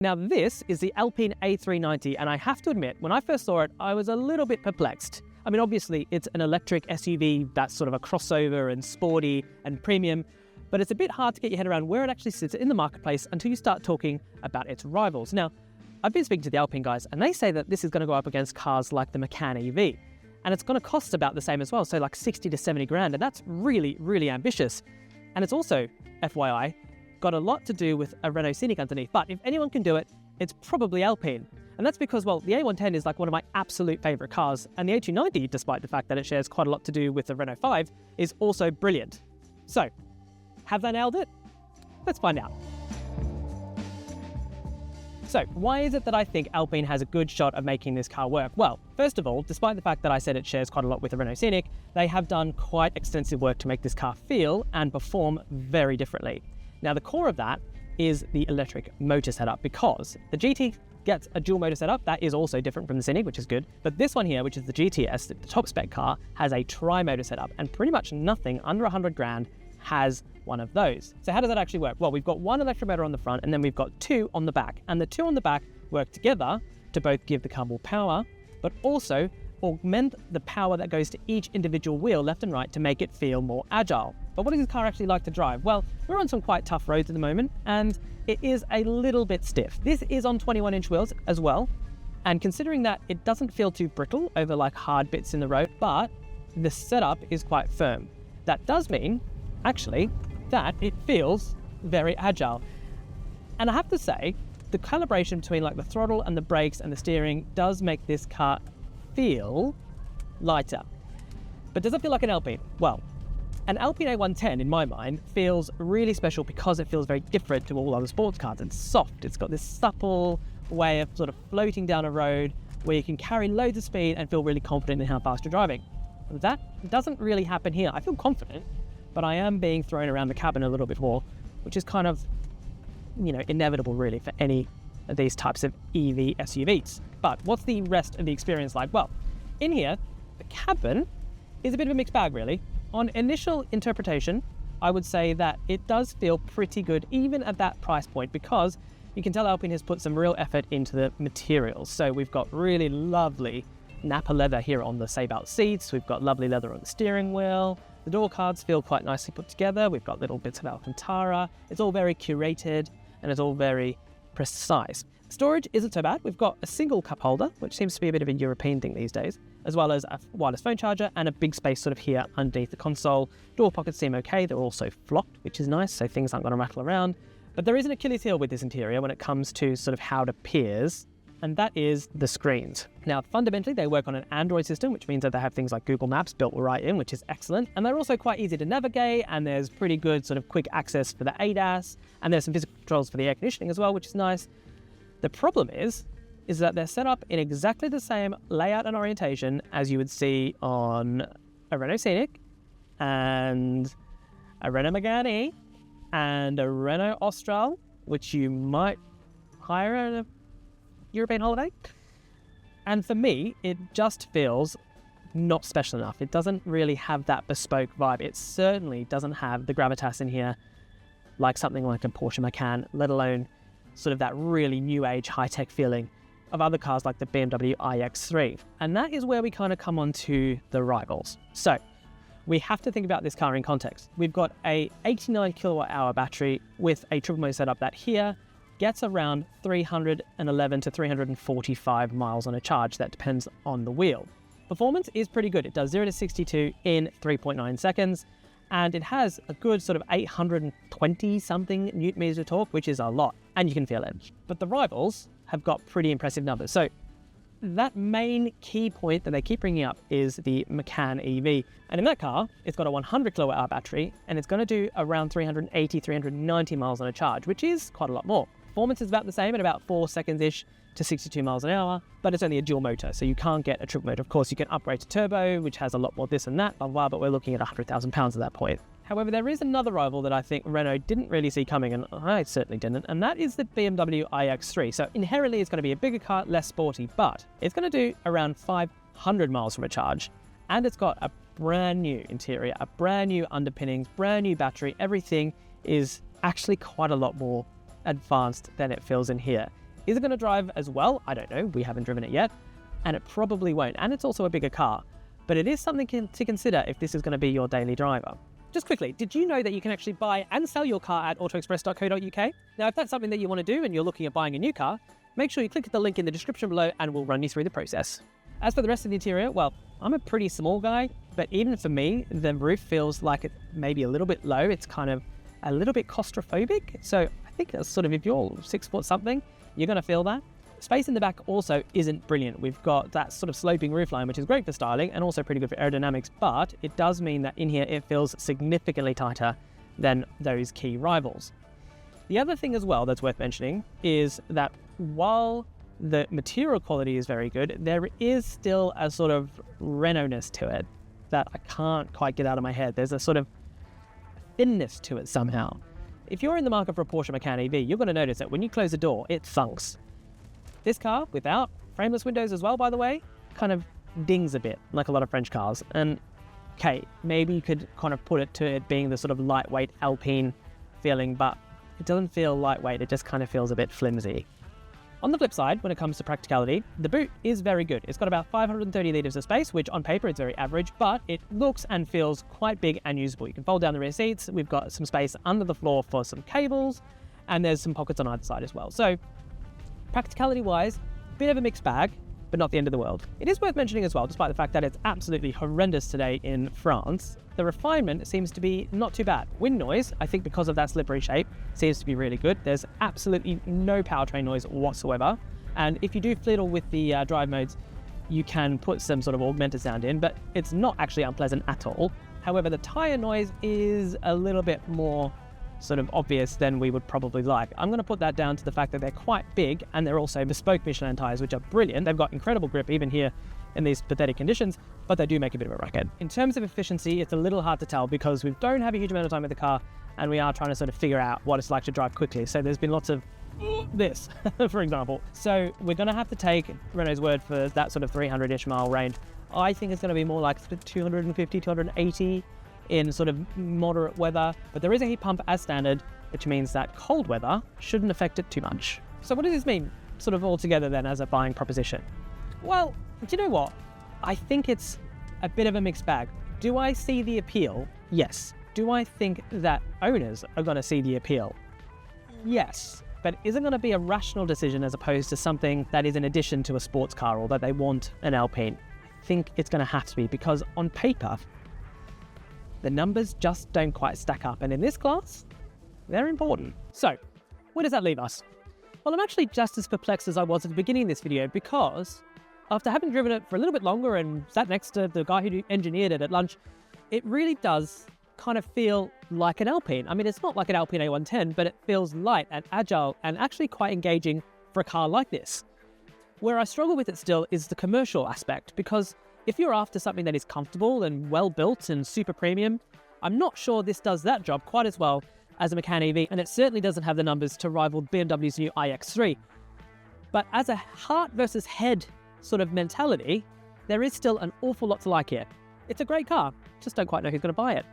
Now this is the Alpine A390, and I have to admit, when I first saw it, I was a little bit perplexed. I mean, obviously it's an electric SUV that's sort of a crossover and sporty and premium, but it's a bit hard to get your head around where it actually sits in the marketplace until you start talking about its rivals. Now, I've been speaking to the Alpine guys, and they say that this is going to go up against cars like the Macan EV, and it's going to cost about the same as well, so like 60 to 70 grand, and that's really, really ambitious. And it's also, FYI, got a lot to do with a Renault Scenic underneath, but if anyone can do it, it's probably Alpine. And that's because, well, the A110 is like one of my absolute favourite cars, and the A290, despite the fact that it shares quite a lot to do with the Renault 5, is also brilliant. So, have they nailed it? Let's find out. So, why is it that I think Alpine has a good shot of making this car work? Well, first of all, despite the fact that I said it shares quite a lot with the Renault Scenic, they have done quite extensive work to make this car feel and perform very differently. Now, the core of that is the electric motor setup, because the GT gets a dual motor setup. That is also different from the Scenic, which is good. But this one here, which is the GTS, the top spec car, has a tri-motor setup, and pretty much nothing under 100 grand has one of those. So how does that actually work? Well, we've got one electric motor on the front, and then we've got two on the back. And the two on the back work together to both give the car more power, but also augment the power that goes to each individual wheel left and right to make it feel more agile. But what does this car actually like to drive? Well, we're on some quite tough roads at the moment, and it is a little bit stiff. This is on 21-inch wheels as well, and considering that it doesn't feel too brittle over like hard bits in the road, but the setup is quite firm. That does mean, actually, that it feels very agile. And I have to say, the calibration between like the throttle and the brakes and the steering does make this car feel lighter. But does it feel like an Alpine? Well, an Alpine A110 in my mind feels really special because it feels very different to all other sports cars. It's soft, it's got this supple way of sort of floating down a road where you can carry loads of speed and feel really confident in how fast you're driving. That doesn't really happen here. I feel confident, but I am being thrown around the cabin a little bit more, which is kind of, inevitable really for any of these types of EV SUVs. But what's the rest of the experience like? Well, in here, the cabin is a bit of a mixed bag really. On initial interpretation, I would say that it does feel pretty good even at that price point, because you can tell Alpine has put some real effort into the materials. So we've got really lovely Nappa leather here on the Sabout seats. We've got lovely leather on the steering wheel. The door cards feel quite nicely put together. We've got little bits of Alcantara. It's all very curated and it's all very precise. Storage isn't so bad. We've got a single cup holder, which seems to be a bit of a European thing these days, as well as a wireless phone charger and a big space sort of here underneath the console. Door pockets seem okay. They're also flocked, which is nice, so things aren't going to rattle around. But there is an Achilles heel with this interior when it comes to sort of how it appears, and that is the screens. Now, fundamentally, they work on an Android system, which means that they have things like Google Maps built right in, which is excellent. And they're also quite easy to navigate, and there's pretty good sort of quick access for the ADAS, and there's some physical controls for the air conditioning as well, which is nice. The problem is that they're set up in exactly the same layout and orientation as you would see on a Renault Scenic and a Renault Megane and a Renault Austral, which you might hire at a European holiday. And for me, it just feels not special enough. It doesn't really have that bespoke vibe. It certainly doesn't have the gravitas in here like something like a Porsche Macan, let alone sort of that really new age high-tech feeling of other cars like the BMW iX3. And that is where we kind of come on to the rivals. So we have to think about this car in context. We've got a 89 kilowatt hour battery with a triple motor setup that here gets around 311 to 345 miles on a charge. That depends on the wheel. Performance is pretty good. It does 0 to 62 in 3.9 seconds. And it has a good sort of 820 something newton meters of torque, which is a lot, and you can feel it. But the rivals have got pretty impressive numbers. So that main key point that they keep bringing up is the Macan EV. And in that car, it's got a 100 kilowatt hour battery, and it's going to do around 380, 390 miles on a charge, which is quite a lot more. Performance is about the same at about 4 seconds-ish to 62 miles an hour, but it's only a dual motor, so you can't get a triple motor. Of course, you can upgrade to turbo, which has a lot more this and that, blah, blah, but we're looking at 100,000 pounds at that point. However, there is another rival that I think Renault didn't really see coming, and I certainly didn't, and that is the BMW iX3. So inherently, it's going to be a bigger car, less sporty, but it's going to do around 500 miles from a charge, and it's got a brand new interior, a brand new underpinnings, brand new battery. Everything is actually quite a lot more advanced than it feels in here. Is it going to drive as well? I don't know. We haven't driven it yet, and it probably won't. And it's also a bigger car, but it is something to consider if this is going to be your daily driver. Just quickly, did you know that you can actually buy and sell your car at autoexpress.co.uk? Now, if that's something that you want to do and you're looking at buying a new car, make sure you click the link in the description below and we'll run you through the process. As for the rest of the interior, well, I'm a pretty small guy, but even for me, the roof feels like it may be a little bit low. It's kind of a little bit claustrophobic. So I think that's sort of, if you're 6 foot something, you're going to feel that. Space in the back also isn't brilliant. We've got that sort of sloping roofline, which is great for styling and also pretty good for aerodynamics, but it does mean that in here it feels significantly tighter than those key rivals. The other thing as well that's worth mentioning is that while the material quality is very good, there is still a sort of Renault-ness to it that I can't quite get out of my head. There's a sort of thinness to it somehow. If you're in the market for a Porsche Macan EV, you're going to notice that when you close the door, it thunks. This car, without frameless windows as well, by the way, kind of dings a bit, like a lot of French cars. And okay, maybe you could kind of put it to it being the sort of lightweight Alpine feeling, but it doesn't feel lightweight, it just kind of feels a bit flimsy. On the flip side, when it comes to practicality, the boot is very good. It's got about 530 litres of space, which on paper is very average, but it looks and feels quite big and usable. You can fold down the rear seats, we've got some space under the floor for some cables, and there's some pockets on either side as well. So practicality-wise, bit of a mixed bag, but not the end of the world. It is worth mentioning as well, despite the fact that it's absolutely horrendous today in France, the refinement seems to be not too bad. Wind noise, I think because of that slippery shape, seems to be really good. There's absolutely no powertrain noise whatsoever. And if you do fiddle with the drive modes, you can put some sort of augmented sound in, but it's not actually unpleasant at all. However, the tire noise is a little bit more sort of obvious than we would probably like. I'm going to put that down to the fact that they're quite big and they're also bespoke Michelin tires, which are brilliant. They've got incredible grip even here in these pathetic conditions, but they do make a bit of a racket. In terms of efficiency, it's a little hard to tell because we don't have a huge amount of time with the car and we are trying to sort of figure out what it's like to drive quickly. So there's been lots of this, for example. So we're going to have to take Renault's word for that sort of 300-ish mile range. I think it's going to be more like 250, 280 in sort of moderate weather, but there is a heat pump as standard, which means that cold weather shouldn't affect it too much. So what does this mean sort of all together then as a buying proposition? Well, do you know what? I think it's a bit of a mixed bag. Do I see the appeal? Yes. Do I think that owners are going to see the appeal? Yes. But is it going to be a rational decision as opposed to something that is in addition to a sports car or that they want an Alpine? I think it's going to have to be, because on paper, the numbers just don't quite stack up. And in this class, they're important. So where does that leave us? Well, I'm actually just as perplexed as I was at the beginning of this video, because after having driven it for a little bit longer and sat next to the guy who engineered it at lunch, it really does kind of feel like an Alpine. I mean, it's not like an Alpine A110, but it feels light and agile and actually quite engaging for a car like this. Where I struggle with it still is the commercial aspect, because if you're after something that is comfortable and well built and super premium, I'm not sure this does that job quite as well as a Macan EV, and it certainly doesn't have the numbers to rival BMW's new iX3. But as a heart versus head sort of mentality, there is still an awful lot to like here. It's a great car, just don't quite know who's going to buy it.